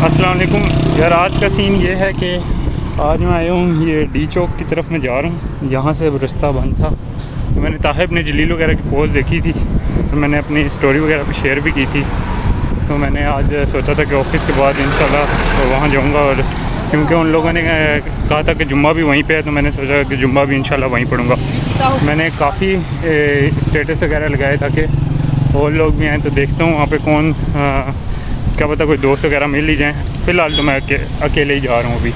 السلام علیکم یار، آج کا سین یہ ہے کہ آج میں آیا ہوں یہ ڈی چوک کی طرف میں جا رہا ہوں. یہاں سے رستہ بند تھا تو میں نے طاہر نے جلیل وغیرہ کی پوسٹ دیکھی تھی تو میں نے اپنی اسٹوری وغیرہ پہ شیئر بھی کی تھی. تو میں نے آج سوچا تھا کہ آفس کے بعد انشاءاللہ وہاں جاؤں گا، اور کیونکہ ان لوگوں نے کہا تھا کہ جمعہ بھی وہیں پہ ہے تو میں نے سوچا کہ جمعہ بھی انشاءاللہ وہیں پڑھوں گا. میں نے کافی اسٹیٹس وغیرہ لگائے تھا کہ اور لوگ بھی آئیں تو دیکھتا ہوں وہاں پہ کون، کیا پتہ کوئی دوست وغیرہ مل ہی جائیں. فی الحال تو میں اکیلے ہی جا رہا ہوں ابھی.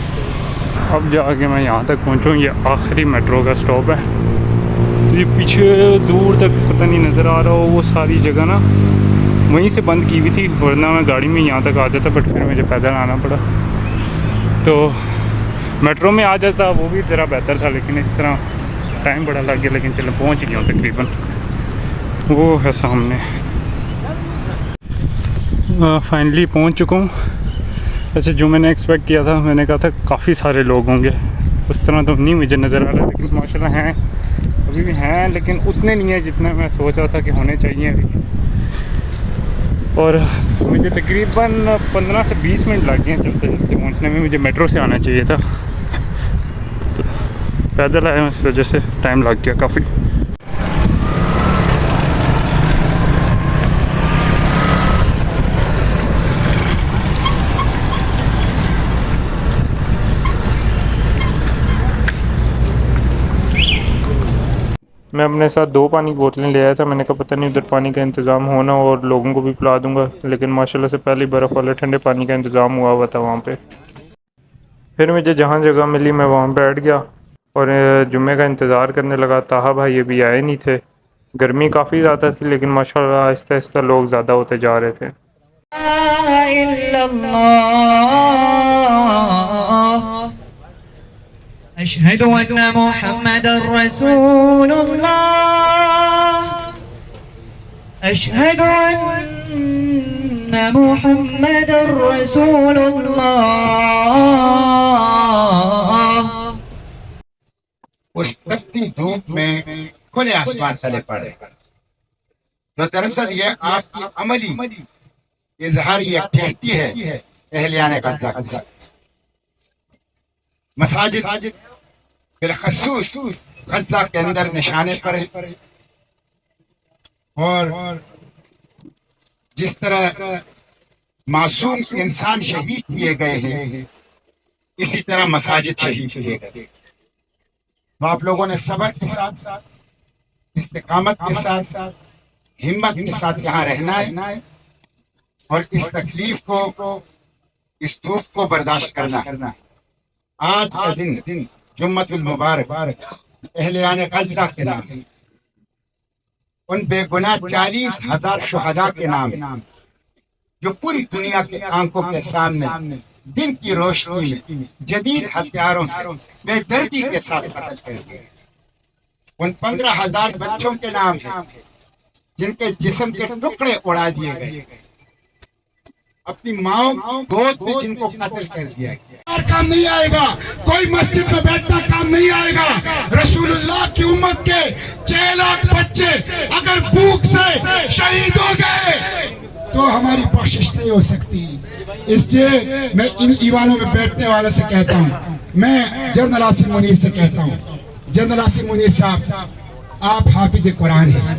اب جا کے میں یہاں تک پہنچوں، یہ آخری میٹرو کا اسٹاپ ہے. یہ پیچھے دور تک پتہ نہیں نظر آ رہا ہو، وہ ساری جگہ نا وہیں سے بند کی ہوئی تھی، ورنہ میں گاڑی میں یہاں تک آ جاتا، بٹ پھر مجھے پیدل آنا پڑا. تو میٹرو میں آ جاتا وہ بھی ذرا بہتر تھا، لیکن اس طرح ٹائم بڑا لگ گیا. لیکن چلو پہنچ گیا ہوں تقریباً، وہ ہے سامنے. فائنلی پہنچ چکا ہوں. ویسے جو میں نے ایکسپیکٹ کیا تھا، میں نے کہا تھا کافی سارے لوگ ہوں گے، اس طرح تو نہیں مجھے نظر آ رہا، لیکن ماشاءاللہ ہیں، ابھی بھی ہیں، لیکن اتنے نہیں ہیں جتنے میں سوچ رہا تھا کہ ہونے چاہیے ابھی. اور مجھے تقریباً 15 سے 20 منٹ لگ گئے ہیں چلتے چلتے پہنچنے میں. مجھے میٹرو سے آنا چاہیے تھا، تو پیدل آیا اس وجہ سے ٹائم لگ گیا کافی. میں اپنے ساتھ 2 پانی کی بوتلیں لے آیا تھا. میں نے کہا پتہ نہیں ادھر پانی کا انتظام ہونا اور لوگوں کو بھی پلا دوں گا، لیکن ماشاءاللہ سے پہلی برف والے ٹھنڈے پانی کا انتظام ہوا تھا وہاں پہ. پھر مجھے جہاں جگہ ملی میں وہاں بیٹھ گیا اور جمعے کا انتظار کرنے لگا. طاہا بھائی ابھی آئے نہیں تھے، گرمی کافی زیادہ تھی، لیکن ماشاءاللہ آہستہ آہستہ لوگ زیادہ ہوتے جا رہے تھے. أشهد أن محمد رسول الله أشهد أن محمد رسول الله. اس تستی دھوپ میں کھلے آسمان تلے پڑے تو دراصل یہ آپ کی عملی اظہار یہ کہتی ہے اہلیان غزہ کی. مساجد بالخصوص غزہ کے اندر نشانے پڑے، اور جس طرح معصوم انسان شہید کیے گئے ہیں، اسی طرح مساجد شہید کیے گئے. تو آپ لوگوں نے صبر کے ساتھ استقامت کے ساتھ ہمت کے ساتھ یہاں رہنا ہے، اور اس تکلیف کو، اس دکھ کو برداشت کرنا ہے. آج کا دن جمعۃ المبارک اہلیان غزہ کے نام، ان بے گناہ 40,000 شہداء کے نام جو پوری دنیا کے آنکھوں کے سامنے دن کی روشنی میں جدید ہتھیاروں سے بے دردی کے ساتھ قتل کر دیے. ان 15,000 بچوں کے نام ہیں جن کے جسم کے ٹکڑے اڑا دیے گئے، اپنی ماؤں گود میں جن کو قتل کر دیا گیا. کام نہیں آئے گا، کوئی مسجد میں بیٹھنا کام نہیں آئے گا. رسول اللہ کی امت کے 6 لاکھ بچے اگر بھوک سے شہید ہو گئے تو ہماری بخشش نہیں ہو سکتی. اس لیے میں ان ایوانوں میں بیٹھنے والوں سے کہتا ہوں، میں جنرل عاصم منیر سے کہتا ہوں، جنرل عاصم منیر صاحب آپ حافظ قرآن ہیں،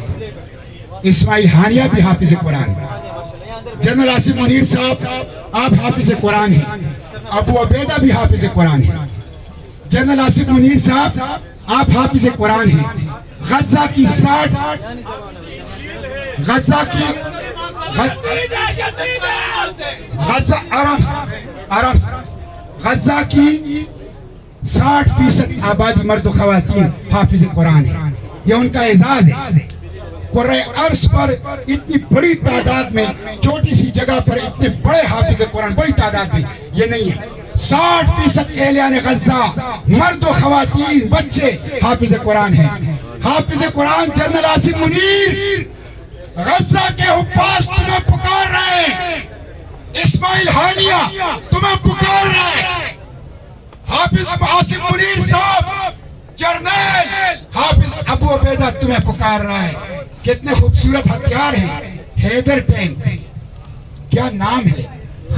اسماعیل ہانیہ بھی حافظ قرآن ہیں. جنرل عاصم منیر صاحب آپ حافظ قرآن ہیں، ابو عبیدہ بھی حافظ قرآن ہیں. جنرل عاصم منیر صاحب آپ حافظ قرآن ہیں. غزہ کی 60 غزہ کی غزہ آرام سے غزہ کی 60% آبادی مرد و خواتین حافظ قرآن ہیں. یہ ان کا اعزاز ہے. قرۂ عرض پر اتنی بڑی تعداد میں، چھوٹی سی جگہ پر اتنے بڑے حافظ قرآن بڑی تعداد میں یہ نہیں ہے. 60% اہلیان غزہ مرد و خواتین بچے حافظ قرآن ہیں. حافظ قرآن جنرل عاصم منیر، غزہ کے حفاظ تمہیں پکار رہے ہیں، اسماعیل ہانیہ تمہیں پکار رہے ہیں، حافظ عاصم منیر صاحب جرنیل حافظ ابو عبیدہ تمہیں پکار رہا ہے. کتنے خوبصورت ہتھیار ہیں. حیدر ٹینک، کیا نام ہے،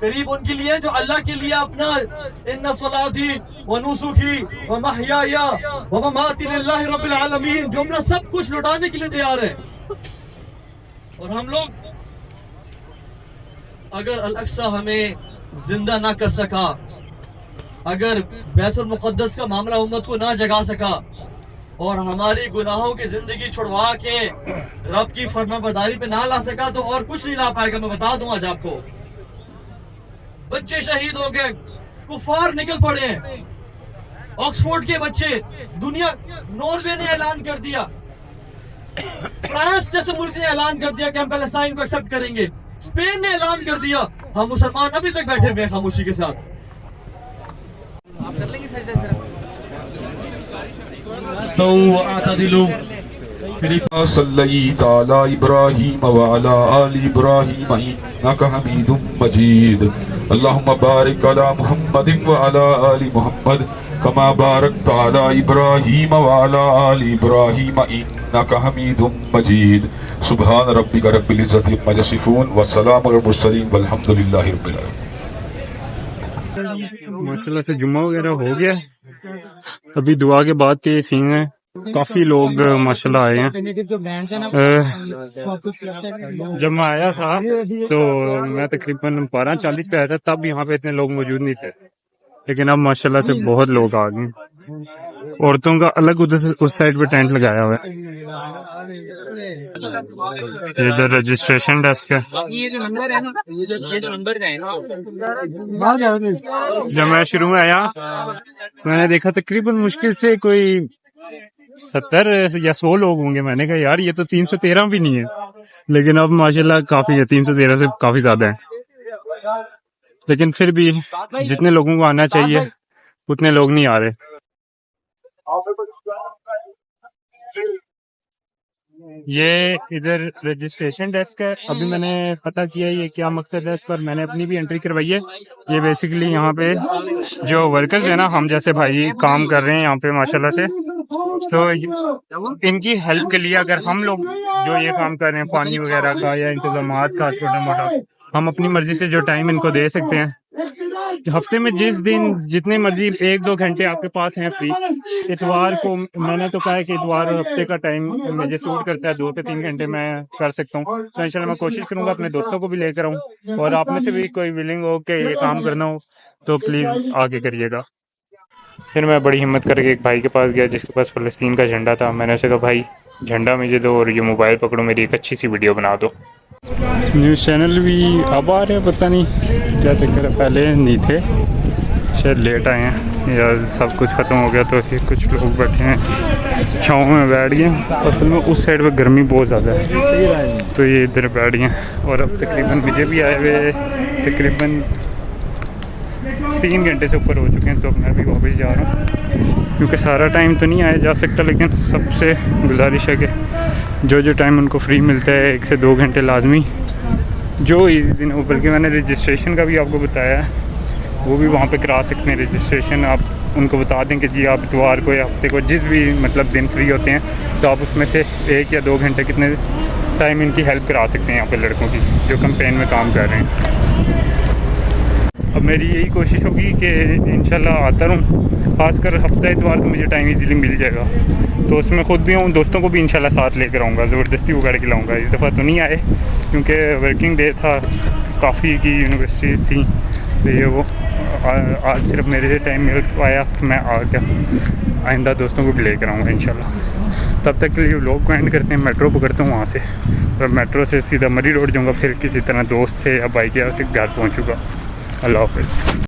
قریب ان کے لیے جو اللہ کے لیے اپنا ان صلاتی و نسکی و محیای و مماتی للہ رب العالمین جو اپنا سب کچھ لٹانے کے لیے تیار ہے. اور ہم لوگ اگر الاقصی ہمیں زندہ نہ کر سکا, اگر بیت المقدس کا معاملہ امت کو نہ جگا سکا, اور ہماری گناہوں کی زندگی چھڑوا کے رب کی فرما برداری پہ نہ لا سکا تو اور کچھ نہیں لا پائے گا. میں بتا دوں آج آپ کو, بچے شہید ہو گئے, کفار نکل پڑے ہیں, آکسفورڈ کے بچے, دنیا, ناروے نے اعلان کر دیا, فرانس جیسے ملک نے اعلان کر دیا کہ ہم پیلسٹائن کو ایکسپٹ کریں گے, اسپین نے اعلان کر دیا, ہم مسلمان ابھی تک بیٹھے ہوئے ہیں خاموشی کے ساتھ. صلیت علی ابراہیم وعلی آل ابراہیم انک حمید مجید. اللہم بارک علی محمد وعلی آل محمد کما بارکت علی ابراہیم وعلی آل ابراہیم انک حمید مجید. سبحان ربک رب العزت عما یصفون والسلام علی المرسلین والحمد للہ رب العالمین. ماشاء اللہ سے جمعہ وغیرہ ہو گیا, ابھی دعا کے بعد کے سین ہے. کافی لوگ ماشاءاللہ آئے ہیں. جب میں آیا تھا تو میں تقریباً 12:40 پہ آیا تھا, تب یہاں پہ اتنے لوگ موجود نہیں تھے, لیکن اب ماشاءاللہ سے بہت لوگ آ گئے. عورتوں کا الگ اس سائڈ پہ ٹینٹ لگایا ہوا ہے. ادھر رجسٹریشن ڈیسک ہے. جب میں شروع میں آیا میں نے دیکھا تقریباً مشکل سے کوئی 70 یا 100 لوگ ہوں گے. میں نے کہا یار یہ تو 313 بھی نہیں ہے, لیکن اب ماشاءاللہ کافی ہے, 313 سے کافی زیادہ ہے. لیکن پھر بھی جتنے لوگوں کو آنا چاہیے اتنے لوگ نہیں آ رہے. یہ ادھر رجسٹریشن ڈیسک ہے. ابھی میں نے پتہ کیا یہ کیا مقصد ہے اس پر, میں نے اپنی بھی انٹری کروائی ہے. یہ بیسیکلی یہاں پہ جو ورکرز ہیں نا, ہم جیسے بھائی کام کر رہے ہیں یہاں پہ ماشاءاللہ سے, تو ان کی ہیلپ کے لیے اگر ہم لوگ جو یہ کام کر رہے ہیں پانی وغیرہ کا یا انتظامات کا چھوٹا موٹا, ہم اپنی مرضی سے جو ٹائم ان کو دے سکتے ہیں, ہفتے میں جس دن جتنے مرضی 1-2 گھنٹے آپ کے پاس ہیں فری. اتوار کو میں نے تو کہا ہے کہ اتوار ہفتے کا ٹائم مجھے سوٹ کرتا ہے, 2 سے 3 گھنٹے میں کر سکتا ہوں. تو انشاءاللہ میں کوشش کروں گا اپنے دوستوں کو بھی لے کر آؤں, اور آپ میں سے بھی کوئی ولنگ ہو کہ یہ کام کرنا ہو تو پلیز آگے کریے گا. پھر میں بڑی ہمت کر کے ایک بھائی کے پاس گیا جس کے پاس فلسطین کا جھنڈا تھا. میں نے اسے کہا بھائی جھنڈا مجھے دو اور یہ موبائل پکڑو, میری ایک اچھی سی ویڈیو بنا دو. نیوز چینل بھی اب آ رہے ہیں, پتہ نہیں کیا چکر ہے, پہلے نہیں تھے, شاید لیٹ آئے ہیں یا سب کچھ ختم ہو گیا تو کچھ لوگ بیٹھے ہیں چھاؤں میں بیٹھ گئے. اصل میں اس سائڈ پہ گرمی بہت زیادہ ہے تو یہ ادھر بیٹھ گئے. اور اب تقریباً مجھے بھی آئے ہوئے تقریباً 3 گھنٹے سے اوپر ہو چکے ہیں, تو میں بھی واپس جا رہا ہوں کیونکہ سارا ٹائم تو نہیں آیا جا سکتا, لیکن سب سے گزارش ہے کہ جو ٹائم ان کو فری ملتا ہے 1 سے 2 گھنٹے لازمی جو اس دن ہو. بلکہ میں نے رجسٹریشن کا بھی آپ کو بتایا ہے, وہ بھی وہاں پہ کرا سکتے ہیں رجسٹریشن. آپ ان کو بتا دیں کہ جی آپ اتوار کو یا ہفتے کو جس بھی مطلب دن فری ہوتے ہیں تو آپ اس میں سے 1 یا 2 گھنٹے کتنے ٹائم ان کی ہیلپ کرا سکتے ہیں یہاں پہ لڑکوں کی جو کمپین میں کام کر رہے ہیں. اب میری یہی کوشش ہوگی کہ انشاءاللہ آتا رہوں, خاص کر ہفتہ اتوار کو مجھے ٹائم ایزیلی مل جائے گا تو اس میں خود بھی ہوں, دوستوں کو بھی انشاءاللہ ساتھ لے کر آؤں گا, زبردستی وہ کر کے لاؤں گا. اس دفعہ تو نہیں آئے کیونکہ ورکنگ ڈے تھا, کافی کی یونیورسٹیز تھیں, تو یہ وہ آج صرف میرے ٹائم مل پایا تو میں آ گیا. آئندہ دوستوں کو بھی لے کر آؤں گا انشاءاللہ. تب تک کے لیے لوگ کو اینڈ کرتے ہیں, میٹرو پکڑتا ہوں وہاں سے, اور میٹرو سے سیدھا مری روڈ جاؤں گا, پھر کسی طرح دوست سے یا بائک یا سے گھر پہنچوں گا. اللہ حافظ.